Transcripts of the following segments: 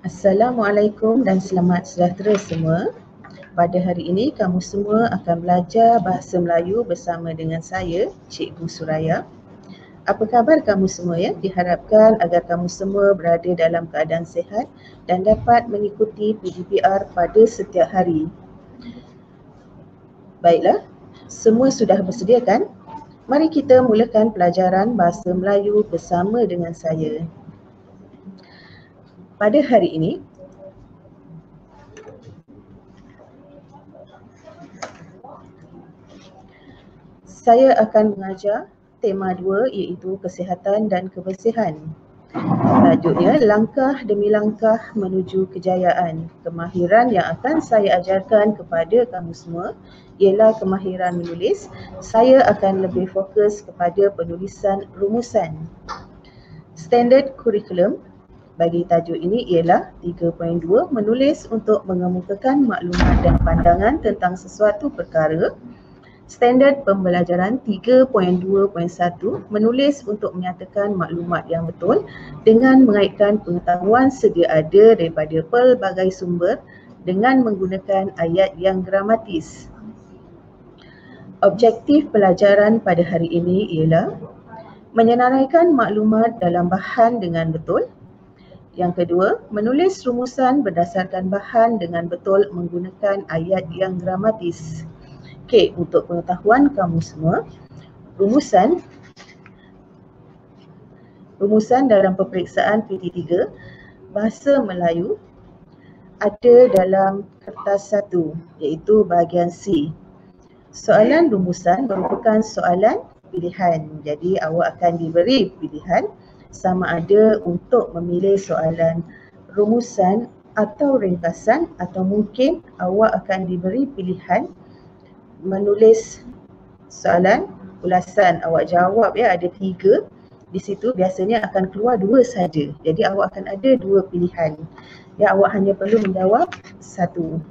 Assalamualaikum dan selamat sejahtera semua. Pada hari ini kamu semua akan belajar bahasa Melayu bersama dengan saya, Cikgu Suraya. Apa khabar kamu semua ya? Diharapkan agar kamu semua berada dalam keadaan sihat dan dapat mengikuti PDPR pada setiap hari. Baiklah, semua sudah bersedia kan? Mari kita mulakan pelajaran bahasa Melayu bersama dengan saya. Pada hari ini, saya akan mengajar tema 2 iaitu kesihatan dan kebersihan. Tajuknya langkah demi langkah menuju kejayaan. Kemahiran yang akan saya ajarkan kepada kamu semua ialah kemahiran menulis. Saya akan lebih fokus kepada penulisan rumusan. Standard kurikulum bagi tajuk ini ialah 3.2 menulis untuk mengemukakan maklumat dan pandangan tentang sesuatu perkara. Standard pembelajaran 3.2.1 menulis untuk menyatakan maklumat yang betul dengan mengaitkan pengetahuan sedia ada daripada pelbagai sumber dengan menggunakan ayat yang gramatis. Objektif pelajaran pada hari ini ialah menyenaraikan maklumat dalam bahan dengan betul. Yang kedua, menulis rumusan berdasarkan bahan dengan betul menggunakan ayat yang gramatis. Okey, untuk pengetahuan kamu semua, rumusan dalam peperiksaan PT3 Bahasa Melayu ada dalam kertas 1 iaitu bahagian C. Soalan rumusan merupakan soalan pilihan. Jadi awak akan diberi pilihan sama ada untuk memilih soalan rumusan atau ringkasan atau mungkin awak akan diberi pilihan menulis soalan ulasan. Awak jawab ya, ada 3. Di situ biasanya akan keluar 2 saja. Jadi awak akan ada 2 pilihan. Ya, awak hanya perlu menjawab 1.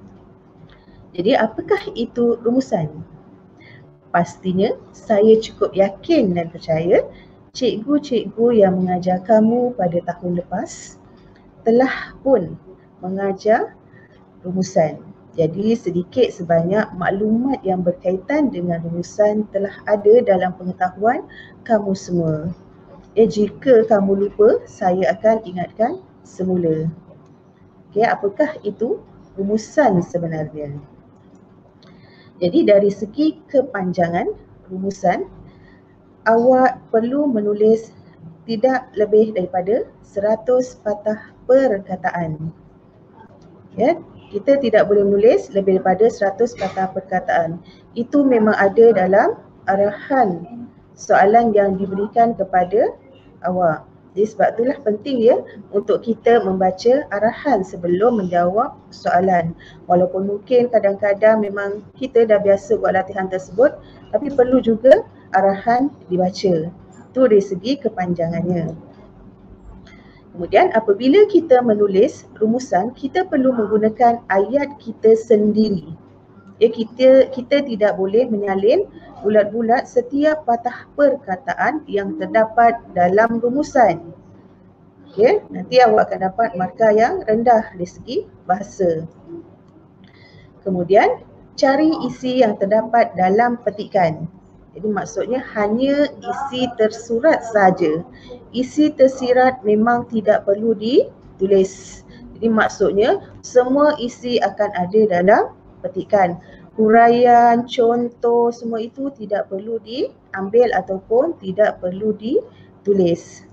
Jadi apakah itu rumusan? Pastinya saya cukup yakin dan percaya cikgu-cikgu yang mengajar kamu pada tahun lepas telah pun mengajar rumusan. Jadi sedikit sebanyak maklumat yang berkaitan dengan rumusan telah ada dalam pengetahuan kamu semua. Jika kamu lupa, saya akan ingatkan semula. Okey, apakah itu rumusan sebenarnya? Jadi dari segi kepanjangan rumusan, awak perlu menulis tidak lebih daripada 100 patah perkataan. Ya, kita tidak boleh menulis lebih daripada 100 patah perkataan. Itu memang ada dalam arahan soalan yang diberikan kepada awak. Jadi sebab itulah penting ya untuk kita membaca arahan sebelum menjawab soalan. Walaupun mungkin kadang-kadang memang kita dah biasa buat latihan tersebut, tapi perlu juga arahan dibaca. Itu dari segi kepanjangannya. Kemudian apabila kita menulis rumusan, kita perlu menggunakan ayat kita sendiri. Ya, kita tidak boleh menyalin bulat-bulat setiap patah perkataan yang terdapat dalam rumusan. Okay, nanti awak akan dapat markah yang rendah dari segi bahasa. Kemudian cari isi yang terdapat dalam petikan. Jadi maksudnya hanya isi tersurat saja. Isi tersirat memang tidak perlu ditulis. Jadi maksudnya semua isi akan ada dalam petikan. Huraian, contoh, semua itu tidak perlu diambil ataupun tidak perlu ditulis.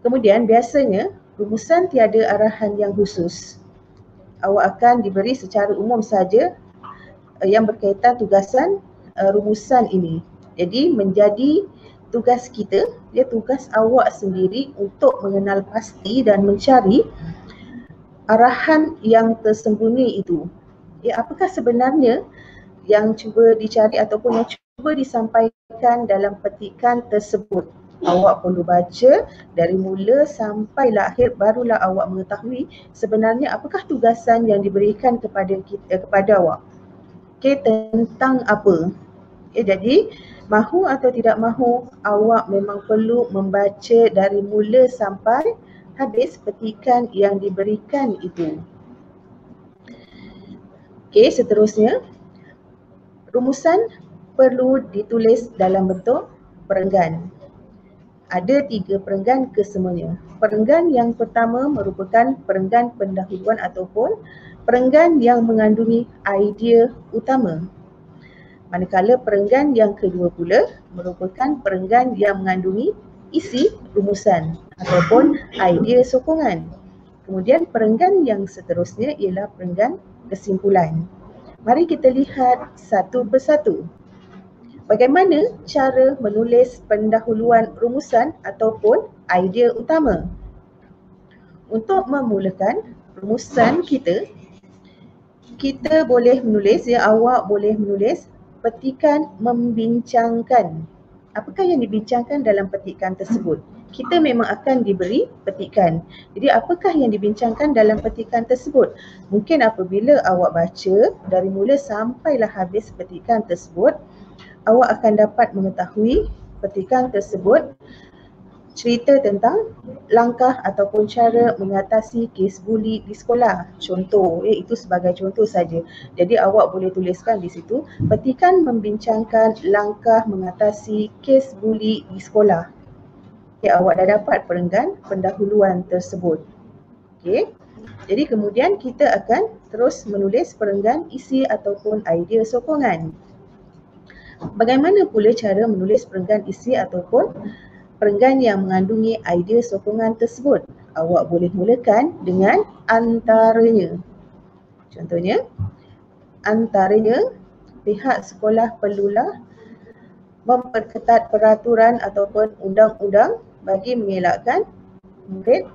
Kemudian biasanya rumusan tiada arahan yang khusus. Awak akan diberi secara umum saja yang berkaitan tugasan rumusan ini. Jadi menjadi tugas kita, dia tugas awak sendiri untuk mengenal pasti dan mencari arahan yang tersembunyi itu. Ya, apakah sebenarnya yang cuba dicari ataupun yang cuba disampaikan dalam petikan tersebut? Awak perlu baca dari mula sampai akhir, barulah awak mengetahui sebenarnya apakah tugasan yang diberikan kepada awak. Okey, tentang apa? Jadi mahu atau tidak mahu, awak memang perlu membaca dari mula sampai habis petikan yang diberikan itu. Okey, seterusnya, rumusan perlu ditulis dalam bentuk perenggan. Ada 3 perenggan kesemuanya. Perenggan yang pertama merupakan perenggan pendahuluan ataupun perenggan yang mengandungi idea utama. Manakala perenggan yang kedua pula merupakan perenggan yang mengandungi isi rumusan ataupun idea sokongan. Kemudian perenggan yang seterusnya ialah perenggan kesimpulan. Mari kita lihat satu persatu. Bagaimana cara menulis pendahuluan rumusan ataupun idea utama? Untuk memulakan rumusan kita boleh menulis, awak boleh menulis petikan membincangkan. Apakah yang dibincangkan dalam petikan tersebut? Kita memang akan diberi petikan. Jadi apakah yang dibincangkan dalam petikan tersebut? Mungkin apabila awak baca dari mula sampailah habis petikan tersebut, awak akan dapat mengetahui petikan tersebut cerita tentang langkah ataupun cara mengatasi kes buli di sekolah. Contoh, itu sebagai contoh saja. Jadi awak boleh tuliskan di situ, petikan membincangkan langkah mengatasi kes buli di sekolah. Okay, awak dah dapat perenggan pendahuluan tersebut. Okay. Jadi kemudian kita akan terus menulis perenggan isi ataupun idea sokongan. Bagaimana pula cara menulis perenggan isi ataupun perenggan yang mengandungi idea sokongan tersebut? Awak boleh mulakan dengan antaranya. Contohnya, antaranya pihak sekolah perlulah memperketat peraturan ataupun undang-undang bagi mengelakkan murid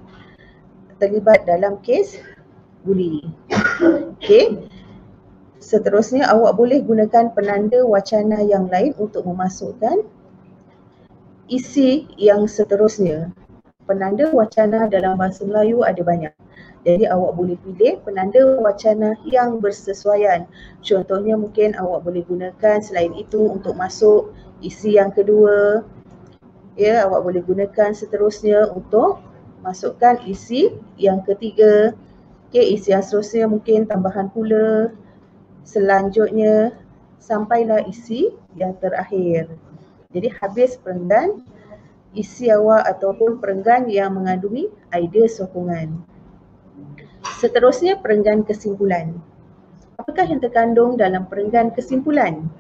terlibat dalam kes buli. Okey. Seterusnya, awak boleh gunakan penanda wacana yang lain untuk memasukkan isi yang seterusnya. Penanda wacana dalam bahasa Melayu ada banyak. Jadi awak boleh pilih penanda wacana yang bersesuaian. Contohnya mungkin awak boleh gunakan selain itu untuk masuk isi yang kedua. Ya, awak boleh gunakan seterusnya untuk masukkan isi yang ketiga. Okey, isi yang seterusnya mungkin tambahan pula. Selanjutnya sampailah isi yang terakhir. Jadi habis perenggan isi awak ataupun perenggan yang mengandungi idea sokongan. Seterusnya perenggan kesimpulan. Apakah yang terkandung dalam perenggan kesimpulan?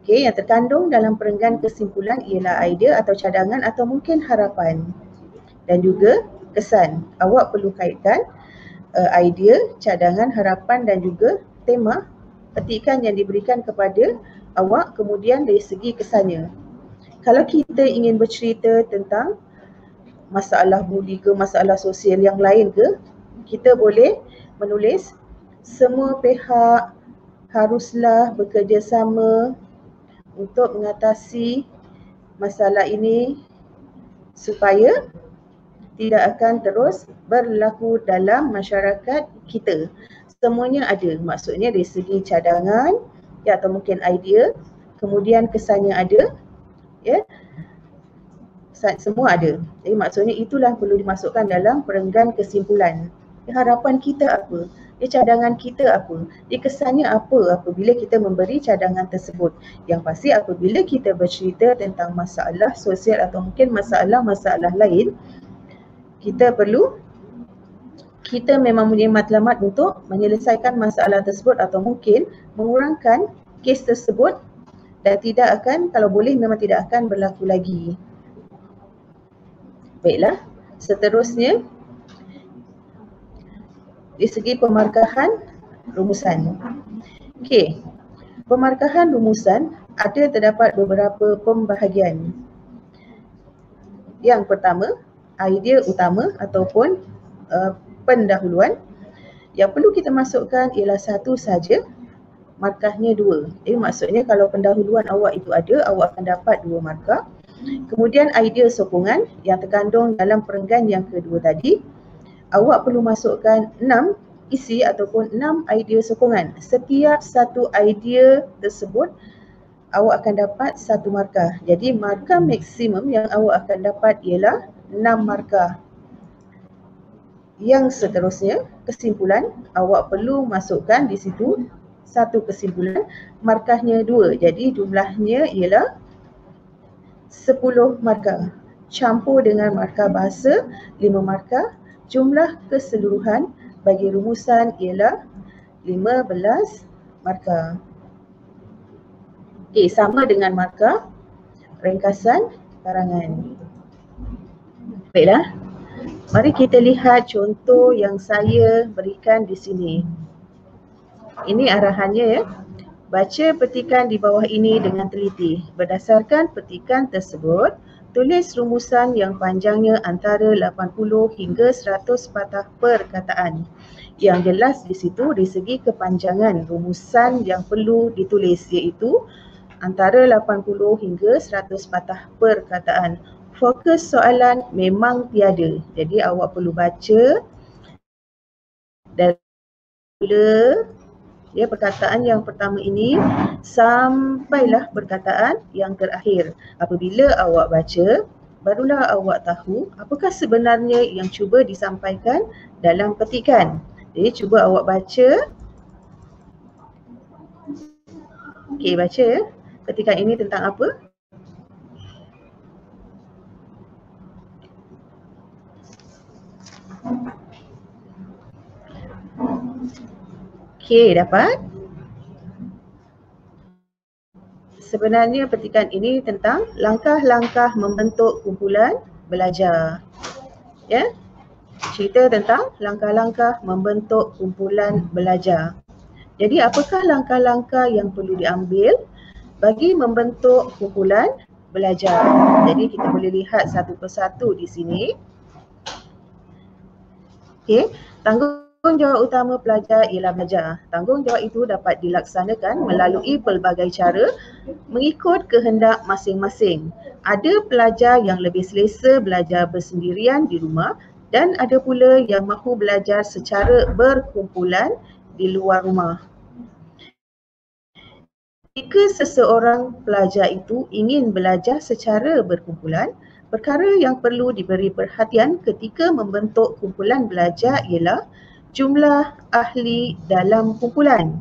Okey, yang terkandung dalam perenggan kesimpulan ialah idea atau cadangan atau mungkin harapan dan juga kesan. Awak perlu kaitkan idea, cadangan, harapan dan juga tema petikan yang diberikan kepada awak, kemudian dari segi kesannya. Kalau kita ingin bercerita tentang masalah buli ke masalah sosial yang lain ke, kita boleh menulis semua pihak haruslah bekerjasama untuk mengatasi masalah ini supaya tidak akan terus berlaku dalam masyarakat kita. Semuanya ada, maksudnya dari segi cadangan ya, atau mungkin idea, kemudian kesannya ada, ya, semua ada. Jadi maksudnya itulah perlu dimasukkan dalam perenggan kesimpulan. Harapan kita apa? Cadangan kita apa? Kesannya apa apabila kita memberi cadangan tersebut? Yang pasti apabila kita bercerita tentang masalah sosial atau mungkin masalah-masalah lain, kita memang punya matlamat untuk menyelesaikan masalah tersebut atau mungkin mengurangkan kes tersebut dan tidak akan, kalau boleh memang tidak akan berlaku lagi. Baiklah, seterusnya di segi pemarkahan rumusan. Okey, pemarkahan rumusan ada terdapat beberapa pembahagian. Yang pertama, idea utama ataupun pendahuluan. Yang perlu kita masukkan ialah satu saja, markahnya 2. Jadi maksudnya kalau pendahuluan awak itu ada, awak akan dapat 2 markah. Kemudian idea sokongan yang terkandung dalam perenggan yang kedua tadi, awak perlu masukkan 6 isi ataupun 6 idea sokongan. Setiap satu idea tersebut awak akan dapat 1 markah. Jadi markah maksimum yang awak akan dapat ialah 6 markah. Yang seterusnya, kesimpulan, awak perlu masukkan di situ satu kesimpulan, markahnya 2. Jadi jumlahnya ialah 10 markah. Campur dengan markah bahasa 5 markah, jumlah keseluruhan bagi rumusan ialah 15 markah. Okey, sama dengan markah ringkasan karangan. Baiklah, mari kita lihat contoh yang saya berikan di sini. Ini arahannya ya. Baca petikan di bawah ini dengan teliti. Berdasarkan petikan tersebut, tulis rumusan yang panjangnya antara 80 hingga 100 patah perkataan. Yang jelas di situ dari segi kepanjangan rumusan yang perlu ditulis iaitu antara 80 hingga 100 patah perkataan. Fokus soalan memang tiada. Jadi awak perlu baca dan ya, perkataan yang pertama ini sampailah perkataan yang terakhir. Apabila awak baca, barulah awak tahu apakah sebenarnya yang cuba disampaikan dalam petikan. Jadi cuba awak baca. Okey, baca ya. Petikan ini tentang apa? Okey, dapat? Sebenarnya petikan ini tentang langkah-langkah membentuk kumpulan belajar. Ya. Cerita tentang langkah-langkah membentuk kumpulan belajar. Jadi apakah langkah-langkah yang perlu diambil bagi membentuk kumpulan belajar? Jadi kita boleh lihat satu persatu di sini. Okey, tanggungjawab utama pelajar ialah belajar. Tanggungjawab itu dapat dilaksanakan melalui pelbagai cara mengikut kehendak masing-masing. Ada pelajar yang lebih selesa belajar bersendirian di rumah dan ada pula yang mahu belajar secara berkumpulan di luar rumah. Jika seseorang pelajar itu ingin belajar secara berkumpulan, perkara yang perlu diberi perhatian ketika membentuk kumpulan belajar ialah jumlah ahli dalam kumpulan.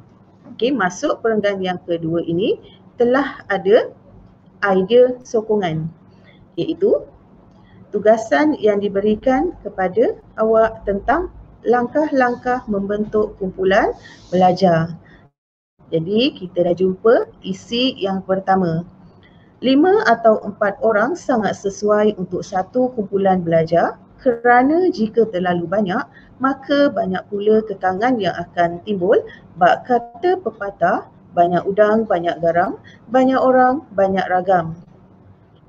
Okey, masuk perenggan yang kedua ini telah ada idea sokongan, iaitu tugasan yang diberikan kepada awak tentang langkah-langkah membentuk kumpulan belajar. Jadi kita dah jumpa isi yang pertama. 5 atau 4 orang sangat sesuai untuk satu kumpulan belajar kerana jika terlalu banyak, maka banyak pula kekangan yang akan timbul. Bab kata pepatah, banyak udang, banyak garam, banyak orang, banyak ragam.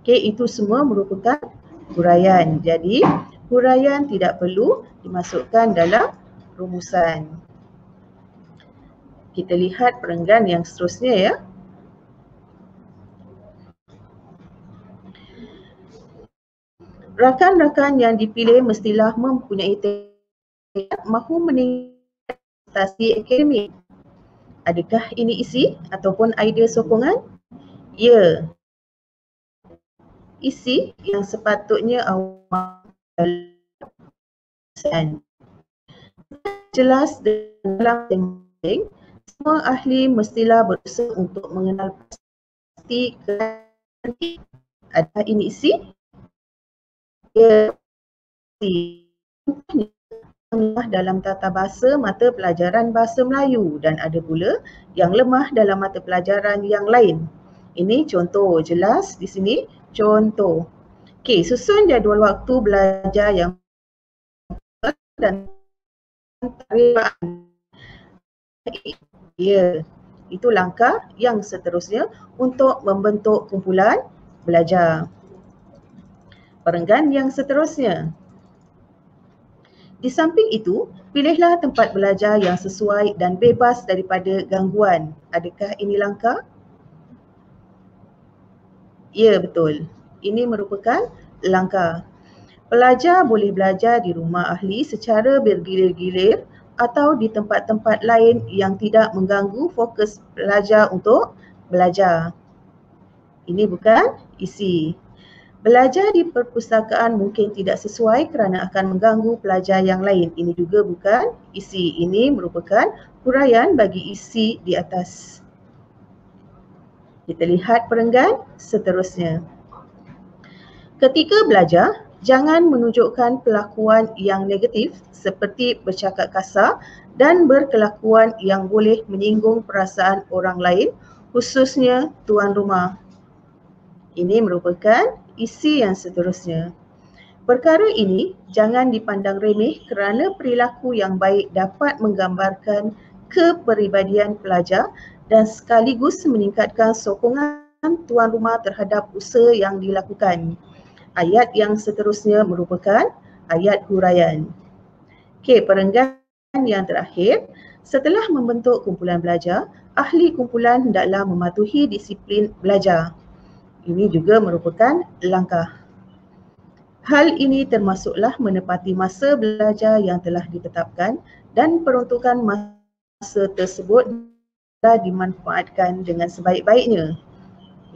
Okey, itu semua merupakan huraian. Jadi, huraian tidak perlu dimasukkan dalam rumusan. Kita lihat perenggan yang seterusnya ya. Rakan-rakan yang dipilih mestilah mempunyai tekad mahu meningkatkan prestasi akademik. Adakah ini isi ataupun idea sokongan? Ya. Isi yang sepatutnya awak jelas dalam masing-masing. Semua ahli mestilah berusaha untuk mengenal pasti adakah ini isi? Ya, lemah dalam tata bahasa mata pelajaran bahasa Melayu dan ada pula yang lemah dalam mata pelajaran yang lain. Ini contoh jelas di sini, contoh. Okey, susun jadual waktu belajar yang dan tarifan. Ya, itu langkah yang seterusnya untuk membentuk kumpulan belajar. Perenggan yang seterusnya. Di samping itu, pilihlah tempat belajar yang sesuai dan bebas daripada gangguan. Adakah ini langkah? Ya, betul. Ini merupakan langkah. Pelajar boleh belajar di rumah ahli secara bergilir-gilir atau di tempat-tempat lain yang tidak mengganggu fokus pelajar untuk belajar. Ini bukan isi. Belajar di perpustakaan mungkin tidak sesuai kerana akan mengganggu pelajar yang lain. Ini juga bukan isi. Ini merupakan huraian bagi isi di atas. Kita lihat perenggan seterusnya. Ketika belajar, jangan menunjukkan pelakuan yang negatif seperti bercakap kasar dan berkelakuan yang boleh menyinggung perasaan orang lain, khususnya tuan rumah. Ini merupakan isi yang seterusnya. Perkara ini jangan dipandang remeh kerana perilaku yang baik dapat menggambarkan kepribadian pelajar dan sekaligus meningkatkan sokongan tuan rumah terhadap usaha yang dilakukan. Ayat yang seterusnya merupakan ayat huraian. Okey, perenggan yang terakhir, setelah membentuk kumpulan belajar, ahli kumpulan hendaklah mematuhi disiplin belajar. Ini juga merupakan langkah. Hal ini termasuklah menepati masa belajar yang telah ditetapkan dan peruntukan masa tersebut telah dimanfaatkan dengan sebaik-baiknya.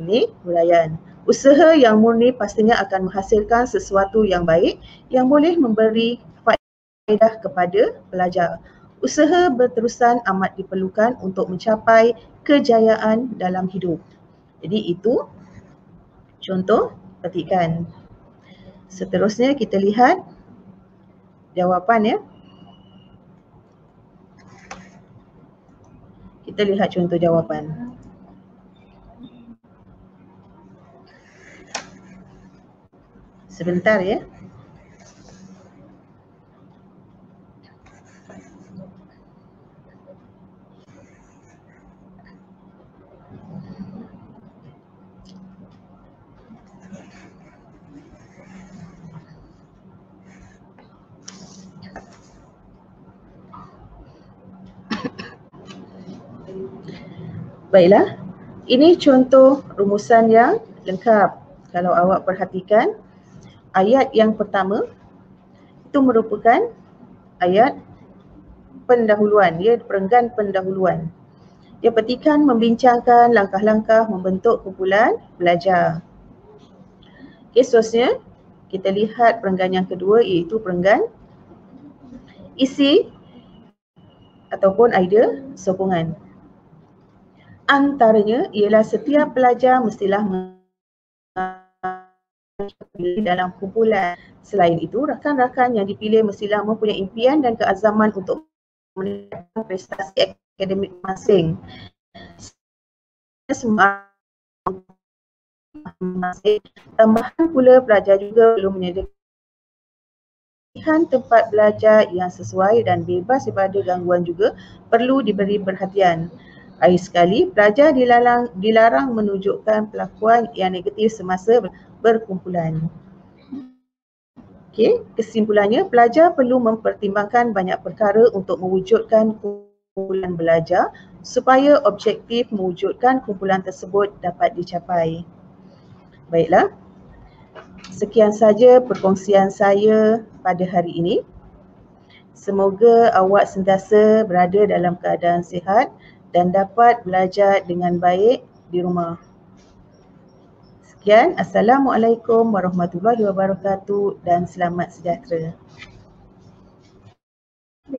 Ini huraian. Usaha yang murni pastinya akan menghasilkan sesuatu yang baik yang boleh memberi faedah kepada pelajar. Usaha berterusan amat diperlukan untuk mencapai kejayaan dalam hidup. Jadi itu contoh petikan. Seterusnya kita lihat jawapan ya. Kita lihat contoh jawapan. Sebentar ya. Baiklah, ini contoh rumusan yang lengkap. Kalau awak perhatikan, ayat yang pertama itu merupakan ayat pendahuluan, ya, perenggan pendahuluan. Dia petikan membincangkan langkah-langkah membentuk kumpulan belajar. Okey, seterusnya kita lihat perenggan yang kedua iaitu perenggan isi ataupun idea sokongan. Antaranya ialah setiap pelajar mestilah dalam kumpulan. Selain itu, rakan-rakan yang dipilih mestilah mempunyai impian dan keazaman untuk meningkatkan prestasi akademik masing. Semua tambahan pula pelajar juga perlu menyediakan tempat belajar yang sesuai dan bebas daripada gangguan juga perlu diberi perhatian. Akhir sekali, pelajar dilarang menunjukkan pelakuan yang negatif semasa berkumpulan. Okey, kesimpulannya, pelajar perlu mempertimbangkan banyak perkara untuk mewujudkan kumpulan belajar supaya objektif mewujudkan kumpulan tersebut dapat dicapai. Baiklah, sekian saja perkongsian saya pada hari ini. Semoga awak sentiasa berada dalam keadaan sihat dan dapat belajar dengan baik di rumah. Sekian, Assalamualaikum warahmatullahi wabarakatuh dan selamat sejahtera.